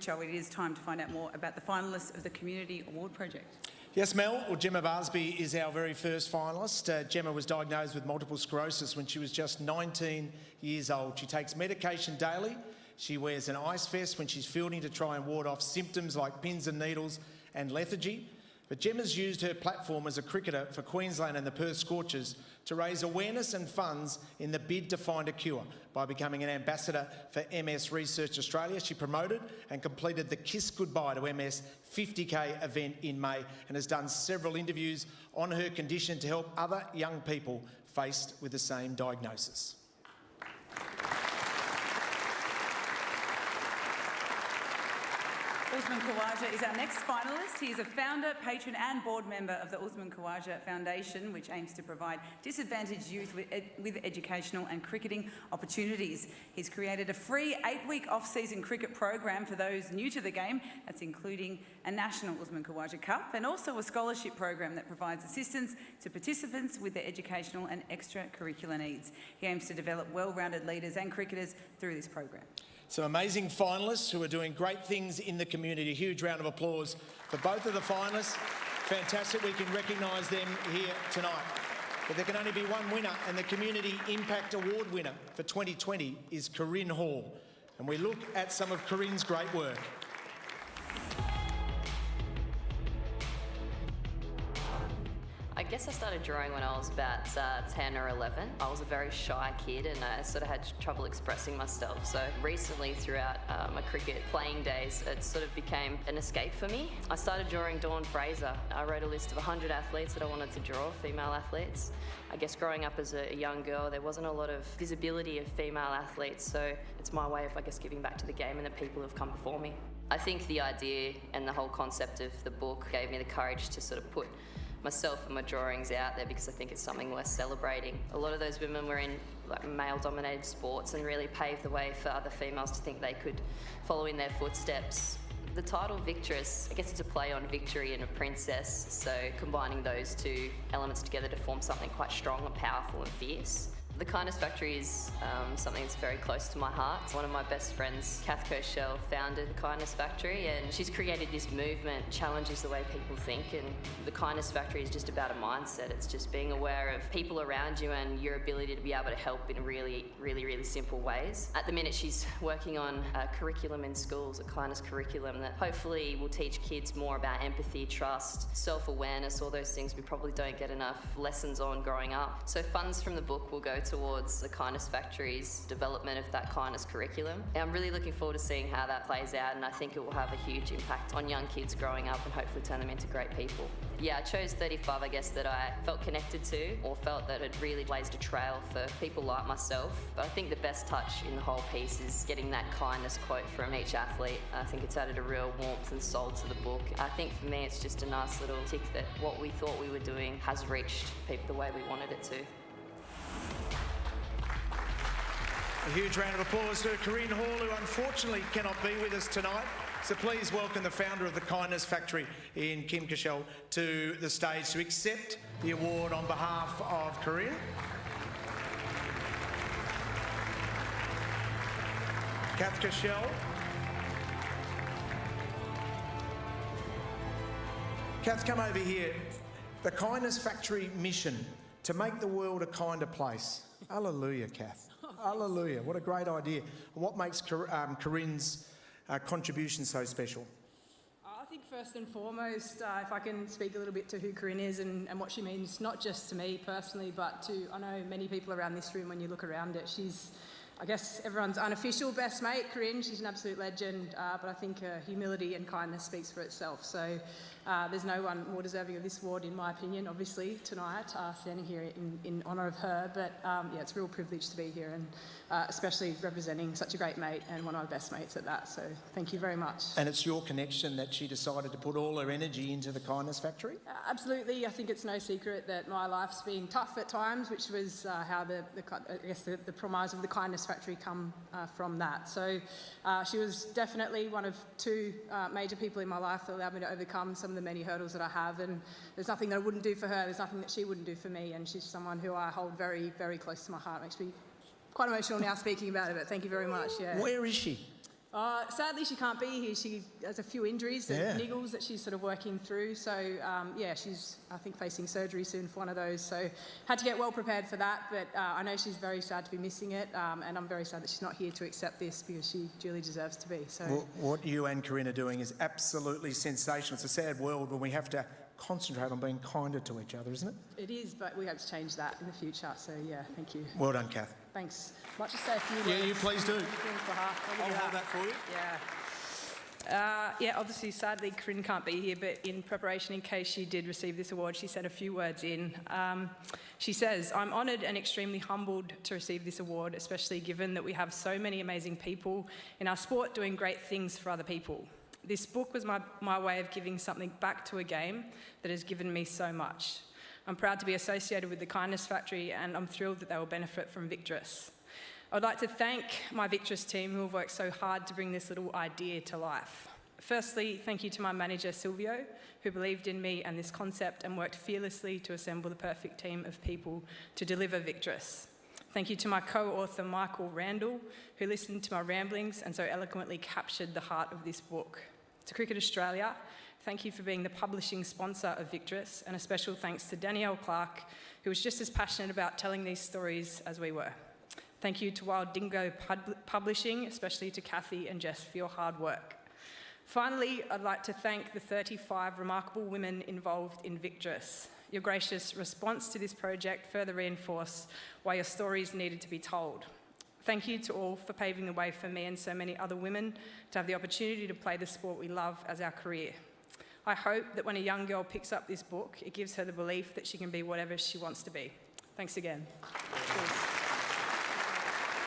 Joe, it is time to find out more about the finalists of the Community Award Project. Yes, Mel. Well, Gemma Barsby is our very first finalist. Gemma was diagnosed with multiple sclerosis when she was just 19 years old. She takes medication daily. She wears an ice vest when she's fielding to try and ward off symptoms like pins and needles and lethargy. But Gemma's used her platform as a cricketer for Queensland and the Perth Scorchers to raise awareness and funds in the bid to find a cure. By becoming an ambassador for MS Research Australia, she promoted and completed the Kiss Goodbye to MS 50K event in May and has done several interviews on her condition to help other young people faced with the same diagnosis. Usman Khawaja is our next finalist. He is a founder, patron and board member of the Usman Khawaja Foundation, which aims to provide disadvantaged youth with educational and cricketing opportunities. He's created a free 8-week off-season cricket program for those new to the game. That's including a national Usman Khawaja Cup and also a scholarship program that provides assistance to participants with their educational and extracurricular needs. He aims to develop well-rounded leaders and cricketers through this program. Some amazing finalists who are doing great things in the community. A huge round of applause for both of the finalists. Fantastic we can recognise them here tonight. But there can only be one winner, and the Community Impact Award winner for 2020 is Corinne Hall. And we look at some of Corinne's great work. I guess I started drawing when I was about 10 or 11. I was a very shy kid and I sort of had trouble expressing myself. So recently throughout my cricket playing days, it sort of became an escape for me. I started drawing Dawn Fraser. I wrote a list of 100 athletes that I wanted to draw, female athletes. I guess growing up as a young girl, there wasn't a lot of visibility of female athletes. So it's my way of, I guess, giving back to the game and the people who have come before me. I think the idea and the whole concept of the book gave me the courage to sort of put myself and my drawings out there because I think it's something worth celebrating. A lot of those women were in male-dominated sports and really paved the way for other females to think they could follow in their footsteps. The title Victress, I guess it's a play on victory and a princess, so combining those two elements together to form something quite strong and powerful and fierce. The Kindness Factory is something that's very close to my heart. One of my best friends, Kath Koshel, founded the Kindness Factory, and she's created this movement, challenges the way people think, and the Kindness Factory is just about a mindset. It's just being aware of people around you and your ability to be able to help in really, really, really simple ways. At the minute, she's working on a curriculum in schools, a kindness curriculum that hopefully will teach kids more about empathy, trust, self-awareness, all those things we probably don't get enough lessons on growing up. So funds from the book will go towards the Kindness Factory's development of that kindness curriculum. And I'm really looking forward to seeing how that plays out, and I think it will have a huge impact on young kids growing up and hopefully turn them into great people. Yeah, I chose 35, I guess, that I felt connected to or felt that had really blazed a trail for people like myself. But I think the best touch in the whole piece is getting that kindness quote from each athlete. I think it's added a real warmth and soul to the book. I think for me it's just a nice little tick that what we thought we were doing has reached people the way we wanted it to. A huge round of applause to Corinne Hall, who unfortunately cannot be with us tonight. So please welcome the founder of the Kindness Factory, Ian Kim Koshel, to the stage to accept the award on behalf of Corinne. Kath Koshel. Kath, come over here. The Kindness Factory mission, to make the world a kinder place. Hallelujah, Kath. Hallelujah. What a great idea. And what makes Corinne's contribution so special? I think first and foremost, if I can speak a little bit to who Corinne is and what she means, not just to me personally, but to, I know, many people around this room when you look around it. She's, I guess, everyone's unofficial best mate, Corinne. She's an absolute legend, but I think her humility and kindness speaks for itself. So there's no one more deserving of this award, in my opinion, obviously, tonight, standing here in honour of her. But yeah, it's a real privilege to be here, and especially representing such a great mate and one of my best mates at that. So thank you very much. And it's your connection that she decided to put all her energy into the Kindness Factory? Absolutely. I think it's no secret that my life's been tough at times, which was how the promise of the Kindness Factory come from that. So she was definitely one of two major people in my life that allowed me to overcome some of the many hurdles that I have, and there's nothing that I wouldn't do for her, there's nothing that she wouldn't do for me, and she's someone who I hold very, very close to my heart. It makes me quite emotional now speaking about it, but thank you very much. Yeah. Where is she? Sadly, she can't be here. She has a few injuries and niggles that she's sort of working through. So, she's, I think, facing surgery soon for one of those. So, had to get well prepared for that. But I know she's very sad to be missing it. And I'm very sad that she's not here to accept this because she duly deserves to be. So, What you and Corinne are doing is absolutely sensational. It's a sad world when we have to concentrate on being kinder to each other, isn't it? it is, but we hope to change that in the future. So, yeah, thank you. Well done, Kath. Thanks. Might just say a few words. Yeah, you please do. on Corinne's behalf. I'll hold that for you. Obviously, sadly, Corinne can't be here, but in preparation, in case she did receive this award, she sent a few words in. She says, I'm honoured and extremely humbled to receive this award, especially given that we have so many amazing people in our sport doing great things for other people. This book was my way of giving something back to a game that has given me so much. I'm proud to be associated with the Kindness Factory, and I'm thrilled that they will benefit from Victress. I would like to thank my Victress team who have worked so hard to bring this little idea to life. Firstly, thank you to my manager Silvio, who believed in me and this concept and worked fearlessly to assemble the perfect team of people to deliver Victress. Thank you to my co-author Michael Randall, who listened to my ramblings and so eloquently captured the heart of this book. To Cricket Australia, thank you for being the publishing sponsor of Victress, and a special thanks to Danielle Clark, who was just as passionate about telling these stories as we were. Thank you to Wild Dingo Publishing, especially to Kathy and Jess for your hard work. Finally, I'd like to thank the 35 remarkable women involved in Victress. Your gracious response to this project further reinforced why your stories needed to be told. Thank you to all for paving the way for me and so many other women to have the opportunity to play the sport we love as our career. I hope that when a young girl picks up this book, it gives her the belief that she can be whatever she wants to be. Thanks again. Cheers.